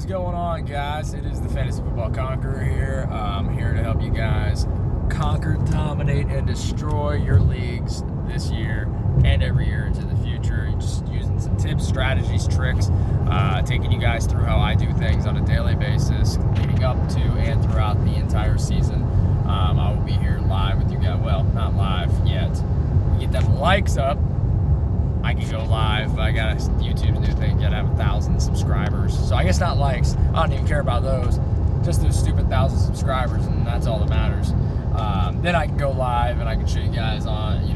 is going on, guys? It is the Fantasy Football Conqueror here. I'm here to help you guys conquer, dominate, and destroy your leagues this year and every year into the future. Just using some tips, strategies, tricks, taking you guys through how I do things on a daily basis, leading up to and throughout the entire season. I will be here live with you guys. Well, not live yet. We get them likes up, I can go live. I got YouTube's new thing. You gotta have 1,000 subscribers. So I guess not likes. I don't even care about those. Just those stupid 1,000 subscribers, and that's all that matters. Then I can go live and I can show you guys on,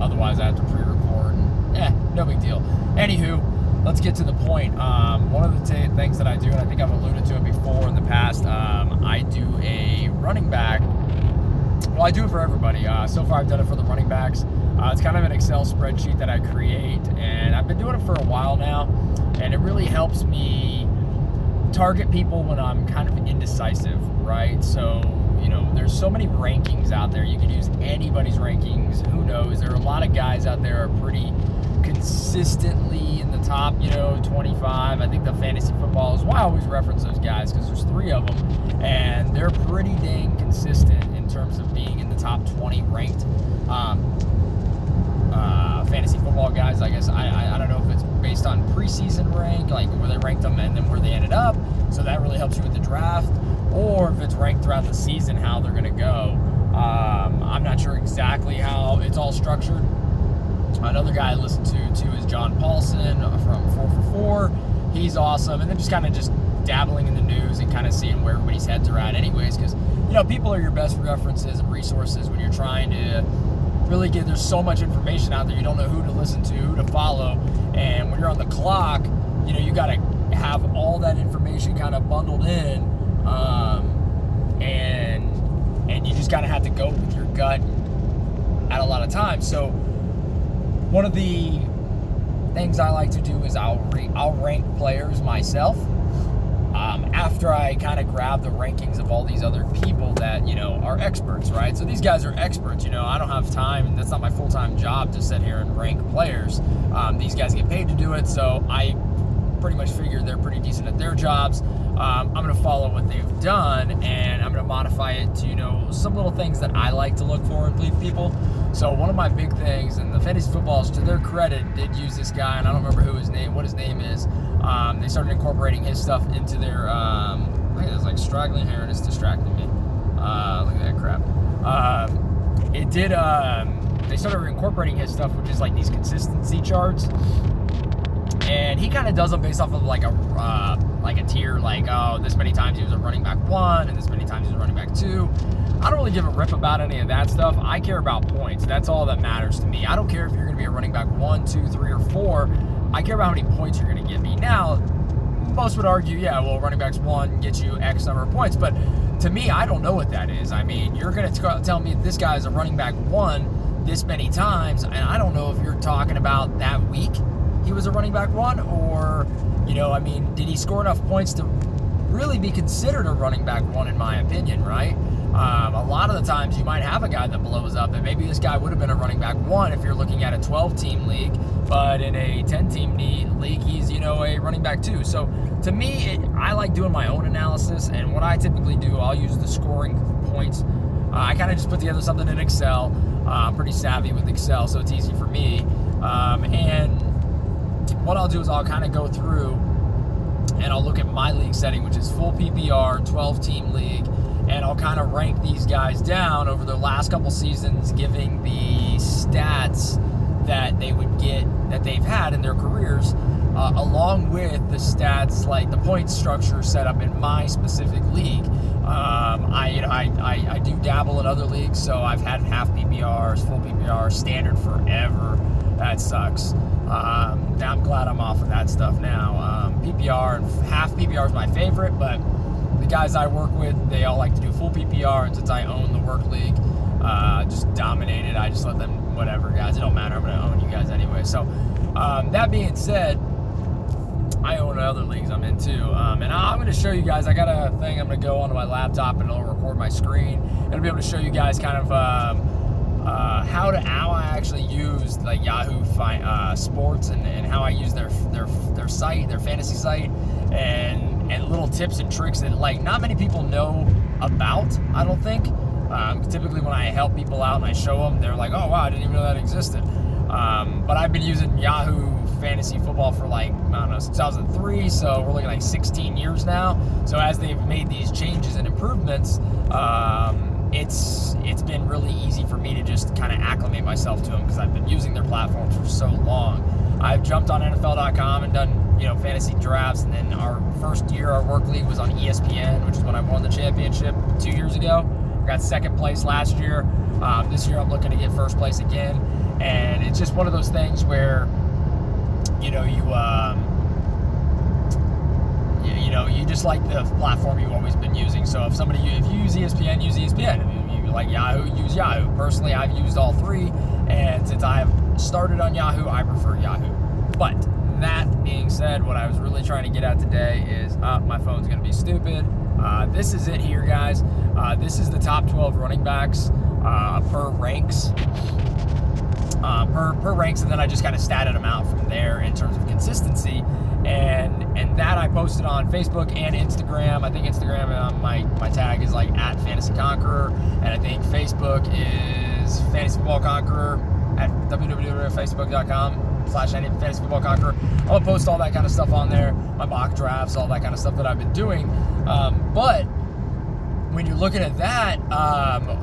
otherwise I have to pre-record. And, no big deal. Anywho, let's get to the point. One of the things that I do, and I think I've alluded to it before in the past, I do a running back. Well, I do it for everybody. So far I've done it for the running backs. It's kind of an Excel spreadsheet that I create, and I've been doing it for a while now, and it really helps me target people when I'm kind of indecisive, right? So, there's so many rankings out there. You can use anybody's rankings. Who knows? There are a lot of guys out there who are pretty consistently in the top, 25. I think the fantasy football is why I always reference those guys, because there's 3 of them, and they're pretty dang consistent in terms of being in the top 20 ranked fantasy football guys. I guess I don't know if it's based on preseason rank, like where they ranked them and then where they ended up, so that really helps you with the draft, or if it's ranked throughout the season, how they're going to go. I'm not sure exactly how it's all structured. Another guy I listen to is John Paulson from 4for4. He's awesome, and then just dabbling in the news and kind of seeing where everybody's heads are at anyways, because people are your best references and resources when you're trying to really there's so much information out there. You don't know who to listen to, who to follow, and when you're on the clock, you got to have all that information kind of bundled in, and you just kind of have to go with your gut at a lot of times. So one of the things I like to do is I'll rank players myself. After I kind of grab the rankings of all these other people that, are experts, right? So these guys are experts, I don't have time, and that's not my full-time job to sit here and rank players. These guys get paid to do it, so I pretty much figure they're pretty decent at their jobs. I'm going to follow what they've done, and I'm going to modify it to, some little things that I like to look for in people. So one of my big things, and the fantasy footballers, to their credit, did use this guy, and I don't remember what his name is. They started incorporating his stuff into their, look at this, like straggling hair, and it's distracting me. Look at that crap. They started incorporating his stuff, which is like these consistency charts. And he kind of does them based off of like a tier, like, oh, this many times he was a running back 1, and this many times he was a running back 2. I don't really give a rip about any of that stuff. I care about points. That's all that matters to me. I don't care if you're going to be a running back 1, 2, 3, or 4. I care about how many points you're going to give me. Now, most would argue, yeah, well, running backs 1 gets you X number of points, but to me, I don't know what that is. I mean, you're going to tell me this guy is a running back 1 this many times, and I don't know if you're talking about that week he was a running back 1, or, did he score enough points to really be considered a running back 1, in my opinion, right? A lot of the times you might have a guy that blows up, and maybe this guy would have been a running back 1 if you're looking at a 12-team league, but in a 10-team league, he's, a running back 2. So to me, I like doing my own analysis, and what I typically do, I'll use the scoring points. I kind of just put together something in Excel. I'm pretty savvy with Excel, so it's easy for me. And what I'll do is I'll kind of go through and I'll look at my league setting, which is full PPR, 12-team league, and I'll kind of rank these guys down over the last couple seasons, giving the stats that they would get, that they've had in their careers, along with the stats, like the point structure set up in my specific league. I do dabble in other leagues, so I've had half PPRs, full PPR, standard forever. That sucks. I'm glad I'm off of that stuff now. PPR and half PPR is my favorite, but the guys I work with, they all like to do full PPR, and since I own the work league, just dominate it. I just let them, whatever, guys, it don't matter. I'm going to own you guys anyway. So that being said, I own other leagues I'm in too. And I'm going to show you guys, I got a thing, I'm going to go onto my laptop and it'll record my screen. It'll be able to show you guys kind of how I actually use like Yahoo Sports and how I use their site, their fantasy site, and and little tips and tricks that like not many people know about, I don't think. Typically when I help people out and I show them, they're like, oh wow, I didn't even know that existed. But I've been using Yahoo Fantasy Football for like, I don't know, 2003, so we're looking like 16 years now. So as they've made these changes and improvements, it's been really easy for me to just kind of acclimate myself to them because I've been using their platforms for so long. I've jumped on NFL.com and done, you know, fantasy drafts, and then our first year, our work league was on ESPN, which is when I won the championship 2 years ago. Got second place last year. This year I'm looking to get first place again. And it's just one of those things where, you know, you just like the platform you've always been using. So if you use ESPN, use ESPN. If you like Yahoo, use Yahoo. Personally, I've used all three. And since I have started on Yahoo, I prefer Yahoo. But that being said, what I was really trying to get at today is, my phone's going to be stupid. This is it here, guys. This is the top 12 running backs per ranks. Per ranks, and then I just kind of statted them out from there in terms of consistency, and that I posted on Facebook and Instagram. I think Instagram, my tag is like @FantasyConqueror, and I think Facebook is Fantasy Football Conqueror at www.facebook.com/FantasyFootballConqueror. I'm gonna post all that kind of stuff on there, my mock drafts, all that kind of stuff that I've been doing. But when you're looking at that,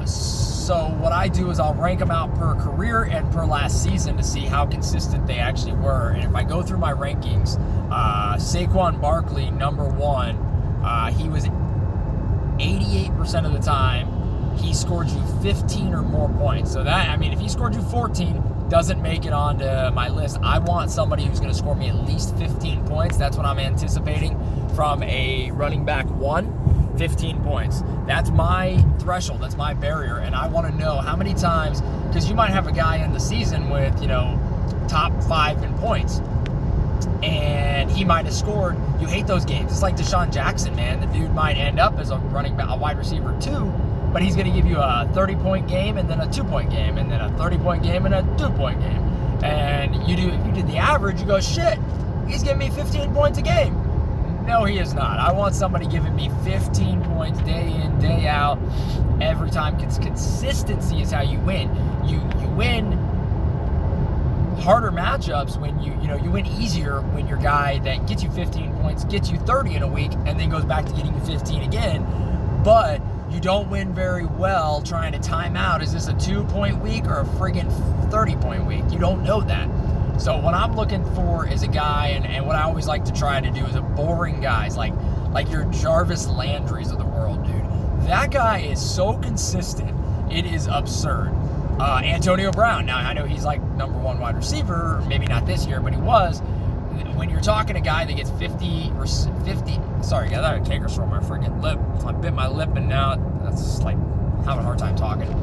so what I do is I'll rank them out per career and per last season to see how consistent they actually were. And if I go through my rankings, Saquon Barkley, number one, he was 88% of the time, he scored you 15 or more points. So that, I mean, if he scored you 14, doesn't make it onto my list. I want somebody who's going to score me at least 15 points. That's what I'm anticipating from a running back one. 15 points. That's my threshold. That's my barrier. And I want to know how many times, because you might have a guy in the season with, you know, top 5 in points, and he might have scored. You hate those games. It's like Deshaun Jackson, man. The dude might end up as a running back, a wide receiver 2, but he's going to give you a 30-point game and then a 2-point game and then a 30-point game and a 2-point game. And if you did the average, you go, shit, he's giving me 15 points a game. No, he is not. I want somebody giving me 15 points day in, day out, every time. Consistency is how you win. You win harder matchups when you win easier when your guy that gets you 15 points gets you 30 in a week and then goes back to getting you 15 again. But you don't win very well trying to time out. Is this a 2-point week or a friggin' 30-point week? You don't know that. So what I'm looking for is a guy, and what I always like to try to do is a boring guys, like your Jarvis Landrys of the world, dude. That guy is so consistent, it is absurd. Antonio Brown, now I know he's like number one wide receiver, maybe not this year, but he was. When you're talking a guy that gets 50, sorry, I thought a canker sore on my freaking lip. I bit my lip and now that's like having a hard time talking.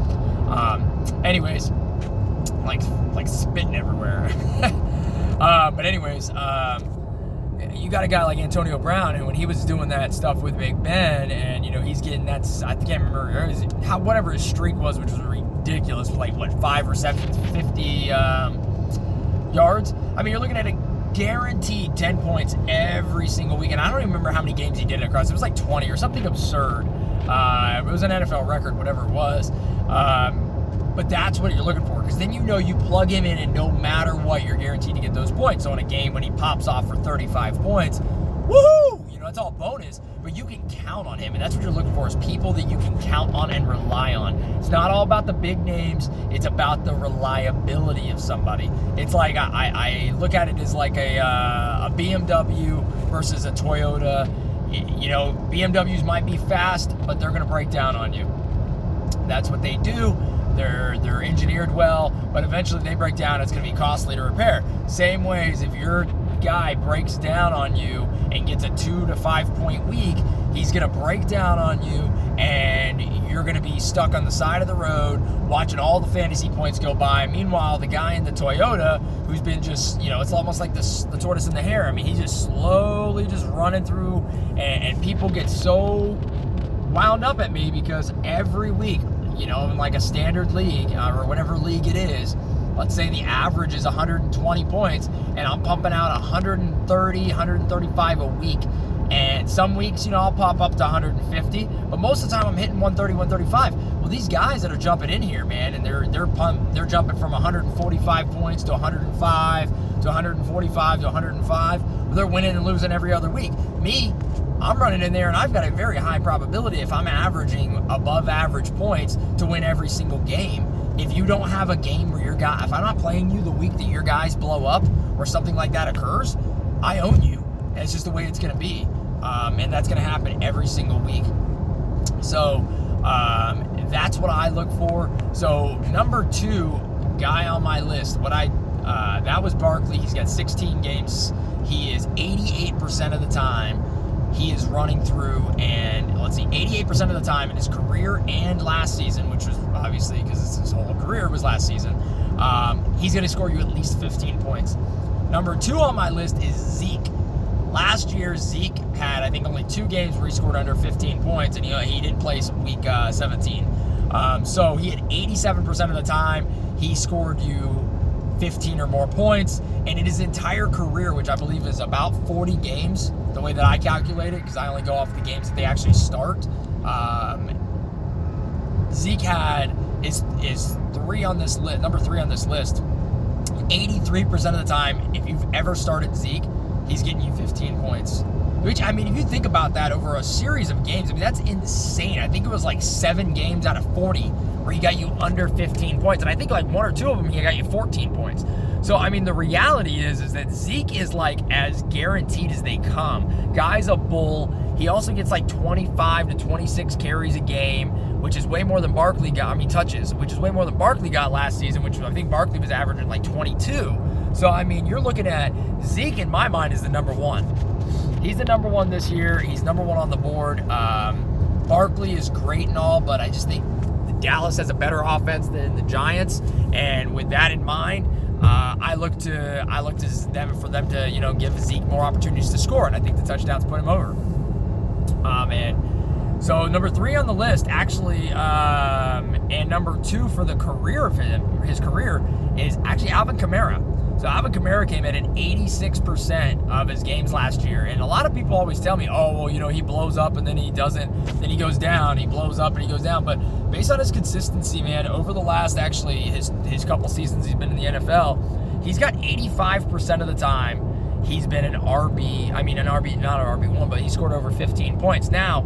Anyways, like spitting everywhere. But anyways, you got a guy like Antonio Brown, and when he was doing that stuff with Big Ben, and you know he's getting that, I can't remember whatever his streak was, which was ridiculous, like what 5 receptions, 50 yards. I mean, you're looking at a guaranteed 10 points every single week, and I don't even remember how many games he did it across. It was like 20 or something absurd. It was an NFL record, whatever it was. But that's what you're looking for, because then you know you plug him in, and no matter what, you're guaranteed to get those points. So in a game when he pops off for 35 points, woohoo! You know, it's all bonus, but you can count on him, and that's what you're looking for, is people that you can count on and rely on. It's not all about the big names, it's about the reliability of somebody. It's like, I look at it as like a BMW versus a Toyota. You know, BMWs might be fast, but they're going to break down on you. That's what they do. They're engineered well, but eventually they break down. It's going to be costly to repair. Same way as if your guy breaks down on you and gets a 2 to 5 point week, he's going to break down on you, and you're going to be stuck on the side of the road watching all the fantasy points go by. Meanwhile, the guy in the Toyota, who's been just, you know, it's almost like the tortoise and the hare. I mean, he's just slowly just running through, and people get so wound up at me because every week, you know, in like a standard league or whatever league it is, let's say the average is 120 points, and I'm pumping out 130, 135 a week. And some weeks, I'll pop up to 150, but most of the time I'm hitting 130, 135. Well, these guys that are jumping in here, man, and they're jumping from 145 points to 105 to 145 to 105. Well, they're winning and losing every other week. Me, I'm running in there, and I've got a very high probability, if I'm averaging above average points, to win every single game. If you don't have a game where if I'm not playing you the week that your guys blow up or something like that occurs, I own you. And it's just the way it's going to be. And that's going to happen every single week. So that's what I look for. So number 2 guy on my list, that was Barkley. He's got 16 games. He is 88% of the time he is running through, and 88% of the time in his career and last season, which was obviously because his whole career was last season, he's going to score you at least 15 points. Number 2 on my list is Zeke. Last year, Zeke had, I think, only 2 games where he scored under 15 points, and he didn't play week 17. So he had 87% of the time he scored you 15 or more points, and in his entire career, which I believe is about 40 games, the way that I calculate it, because I only go off the games that they actually start, Zeke is number 3 on this list. 83% of the time, if you've ever started Zeke, he's getting you 15 points. Which, if you think about that over a series of games, that's insane. I think it was 7 games out of 40 where he got you under 15 points. And I think 1 or 2 of them, he got you 14 points. So, the reality is that Zeke is as guaranteed as they come. Guy's a bull. He also gets 25 to 26 carries a game, which is way more than Barkley got. Touches, which is way more than Barkley got last season, which I think Barkley was averaging 22. So, you're looking at Zeke, in my mind, is the number 1. He's the number 1 this year. He's number 1 on the board. Barkley is great and all, but I just think Dallas has a better offense than the Giants. And with that in mind, I look to them for them to give Zeke more opportunities to score, and I think the touchdowns put him over. So number 3 on the list, actually, and number 2 for the career of his career is actually Alvin Kamara. So Alvin Kamara came in at 86% of his games last year. And a lot of people always tell me, he blows up and then he doesn't, then he goes down. He blows up and he goes down. But based on his consistency, man, over the last, his couple seasons he's been in the NFL, he's got 85% of the time he's been an RB, not an RB1, but he scored over 15 points. Now,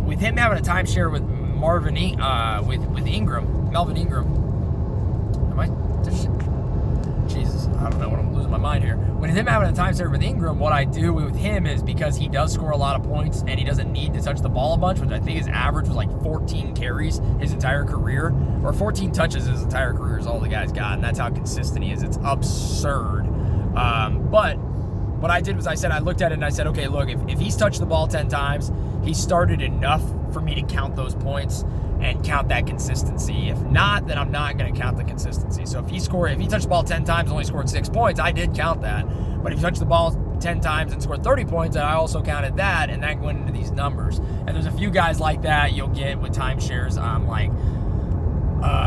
with him having a timeshare with Melvin Ingram, Jesus, I don't know what I'm losing my mind here. When him having a timeshare with Ingram, what I do with him is, because he does score a lot of points and he doesn't need to touch the ball a bunch, which I think his average was 14 carries his entire career, or 14 touches his entire career is all the guy's got, and that's how consistent he is. It's absurd. But what I did was I looked at it and I said, okay, look, if he's touched the ball 10 times, he started enough for me to count those points and count that consistency. If not, then I'm not going to count the consistency. So if he touched the ball 10 times and only scored 6 points, I did count that. But if he touched the ball 10 times and scored 30 points, I also counted that, and that went into these numbers. And there's a few guys like that you'll get with timeshares, like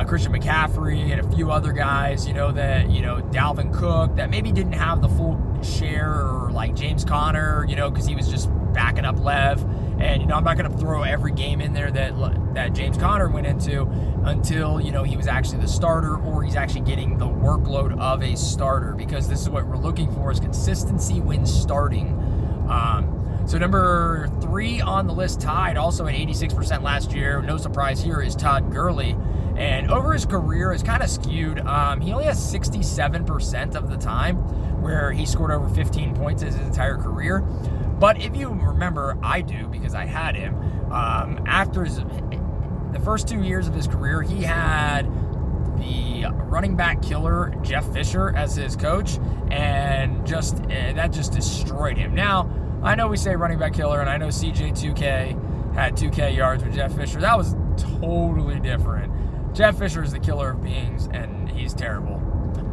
Christian McCaffrey and a few other guys, Dalvin Cook, that maybe didn't have the full share, or like James Conner, because he was just backing up Lev. And, I'm not going to throw every game in there that James Conner went into until, he was actually the starter, or he's actually getting the workload of a starter, because this is what we're looking for, is consistency when starting. So number 3 on the list, tied also at 86% last year, no surprise here, is Todd Gurley. And over his career, it's kind of skewed. He only has 67% of the time where he scored over 15 points his entire career. But if you remember, I do, because I had him, after the first 2 years of his career, he had the running back killer Jeff Fisher as his coach, and that just destroyed him. Now, I know we say running back killer, and I know CJ2K had 2K yards with Jeff Fisher. That was totally different. Jeff Fisher is the killer of beings, and he's terrible.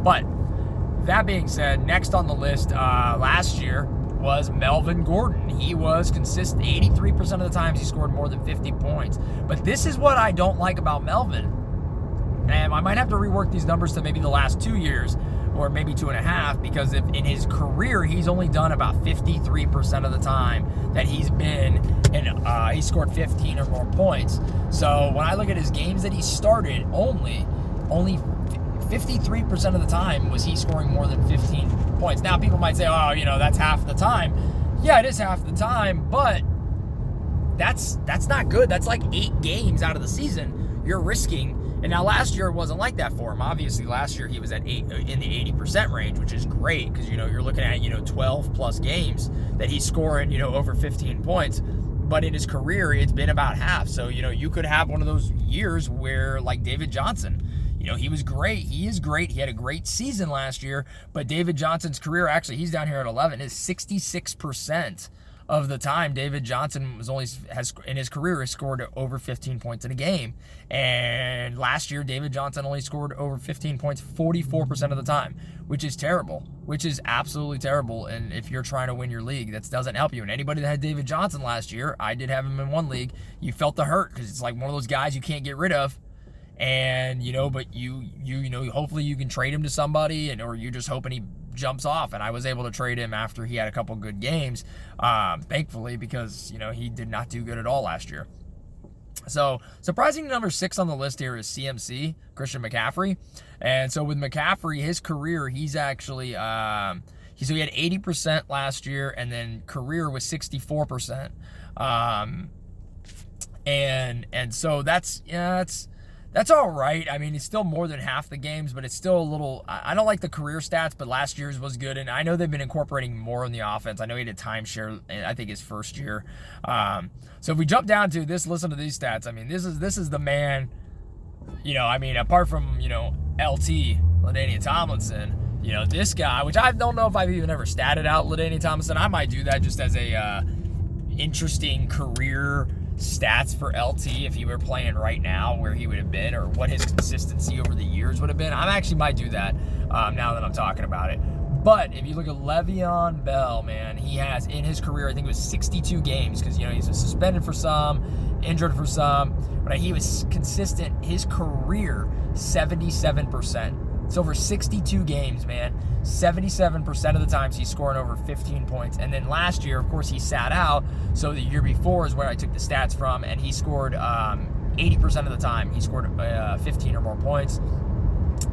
But that being said, next on the list last year was Melvin Gordon. He was consistent 83% of the times he scored more than 50 points. But this is what I don't like about Melvin. And I might have to rework these numbers to maybe the last 2 years or maybe 2.5, because if in his career he's only done about 53% of the time that he's been and he scored 15 or more points. So when I look at his games that he started, only 53% of the time was he scoring more than 15 points. Now people might say, oh, that's half the time. Yeah, it is half the time, but that's not good. That's like 8 games out of the season you're risking. And now last year it wasn't like that for him. Obviously last year he was in the 80% range, which is great because you're looking at 12 plus games that he's scoring over 15 points. But in his career it's been about half. So you could have one of those years where, like David Johnson, he was great. He is great. He had a great season last year. But David Johnson's career, actually, he's down here at 11, is 66% of the time. David Johnson has in his career has scored over 15 points in a game. And last year, David Johnson only scored over 15 points 44% of the time, which is terrible, which is absolutely terrible. And if you're trying to win your league, that doesn't help you. And anybody that had David Johnson last year, I did have him in one league, you felt the hurt because it's like one of those guys you can't get rid of. And but you hopefully you can trade him to somebody, or you're just hoping he jumps off. And I was able to trade him after he had a couple good games, thankfully, because he did not do good at all last year. So surprising number 6 on the list here is CMC, Christian McCaffrey. And so with McCaffrey, his career, he's actually so he had 80% last year, and then career was 64%. And so that's all right. I mean, it's still more than half the games, but it's still a little... I don't like the career stats, but last year's was good, and I know they've been incorporating more in the offense. I know he had a timeshare, I think, his first year. So if we jump down to this, listen to these stats. I mean, this is the man, apart from, LT, LaDainian Tomlinson, this guy, which I don't know if I've even ever statted out LaDainian Tomlinson. I might do that just as a interesting career stats for LT if he were playing right now, where he would have been, or what his consistency over the years would have been. I actually might do that now that I'm talking about it. But if you look at Le'Veon Bell, man, he has in his career, I think it was 62 games, because he's suspended for some, injured for some, but he was consistent his career 77%. It's over 62 games, man. 77% of the times he's scoring over 15 points. And then last year, of course, he sat out. So the year before is where I took the stats from, and he scored 80% of the time. He scored 15 or more points.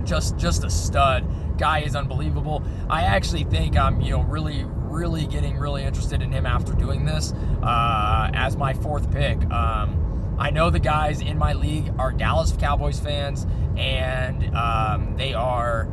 Just a stud. Guy is unbelievable. I actually think I'm, really getting really interested in him after doing this as my 4th pick. I know the guys in my league are Dallas Cowboys fans, and they are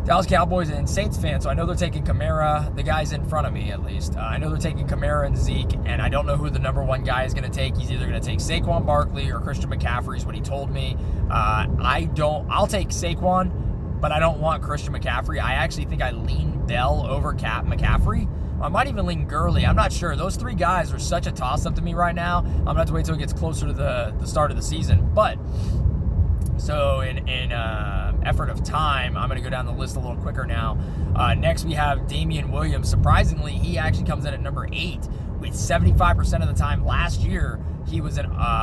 Dallas Cowboys and Saints fans, so I know they're taking Kamara, the guys in front of me at least. I know they're taking Kamara and Zeke, and I don't know who the number 1 guy is going to take. He's either going to take Saquon Barkley or Christian McCaffrey is what he told me. I'll take Saquon, but I don't want Christian McCaffrey. I actually think I lean Bell over McCaffrey. I might even lean Gurley. I'm not sure. Those 3 guys are such a toss-up to me right now. I'm going to have to wait till it gets closer to the start of the season. But, so in effort of time, I'm going to go down the list a little quicker now. Next, we have Damian Williams. Surprisingly, he actually comes in at number 8 with 75% of the time. Last year, he was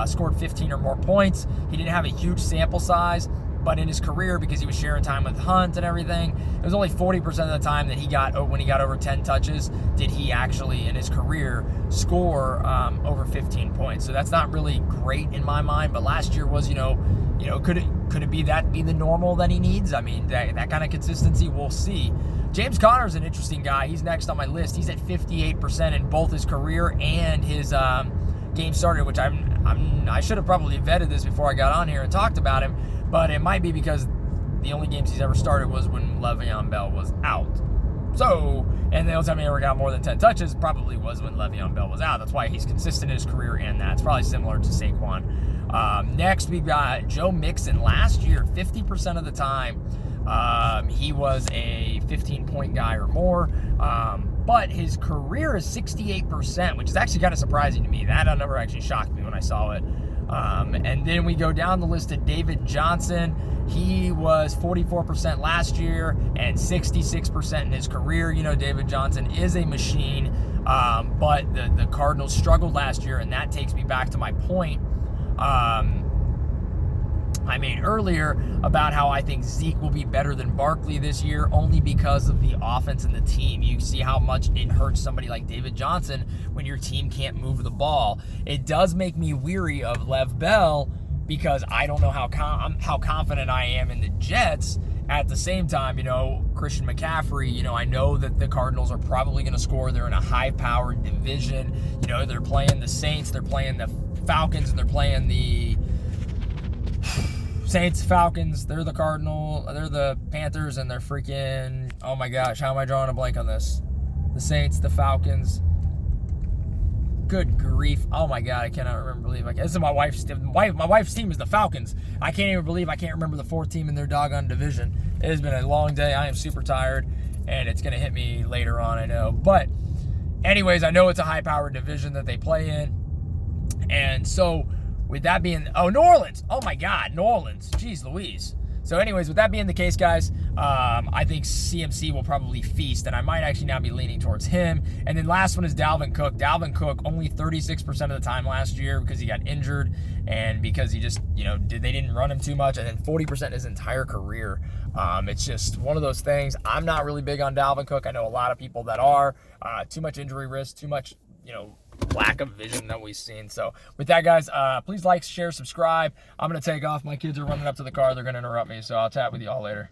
scored 15 or more points. He didn't have a huge sample size, but in his career, because he was sharing time with Hunt and everything, it was only 40% of the time that when he got over 10 touches, did he actually, in his career, score over 15 points. So that's not really great in my mind, but last year was, could it be the normal that he needs? I mean, that kind of consistency, we'll see. James Conner's an interesting guy. He's next on my list. He's at 58% in both his career and his game started, which I should have probably vetted this before I got on here and talked about him, but it might be because the only games he's ever started was when Le'Veon Bell was out. So, and the only time he ever got more than 10 touches probably was when Le'Veon Bell was out. That's why he's consistent in his career, and that's probably similar to Saquon. Next, we've got Joe Mixon. Last year, 50% of the time, he was a 15-point guy or more. But his career is 68%, which is actually kind of surprising to me. That number actually shocked me when I saw it. And then we go down the list to David Johnson. He was 44% last year and 66% in his career. David Johnson is a machine, but the Cardinals struggled last year, and that takes me back to my point I made earlier about how I think Zeke will be better than Barkley this year only because of the offense and the team. You see how much it hurts somebody like David Johnson when your team can't move the ball. It does make me weary of Lev Bell because I don't know how confident I am in the Jets. At the same time, Christian McCaffrey, I know that the Cardinals are probably going to score. They're in a high-powered division. They're playing the Saints, they're playing the Falcons, and they're playing the Saints, Falcons. They're the they're the Panthers, and they're freaking, oh my gosh, how am I drawing a blank on this? The Saints, the Falcons. Good grief. Oh my God, I cannot believe. This is my wife's team. My wife's team is the Falcons. I can't even believe I can't remember the fourth team in their doggone division. It has been a long day. I am super tired, and it's going to hit me later on, I know. But anyways, I know it's a high-powered division that they play in. And so with that being, New Orleans. Oh my God, New Orleans. Jeez Louise. So anyways, with that being the case, guys, I think CMC will probably feast, and I might actually now be leaning towards him. And then last one is Dalvin Cook. Dalvin Cook only 36% of the time last year because he got injured and because he just, they didn't run him too much, and then 40% his entire career. It's just one of those things. I'm not really big on Dalvin Cook. I know a lot of people that are. Too much injury risk, too much, lack of vision that we've seen. So with that, guys, please like, share, subscribe. I'm going to take off. My kids are running up to the car. They're going to interrupt me. So I'll chat with you all later.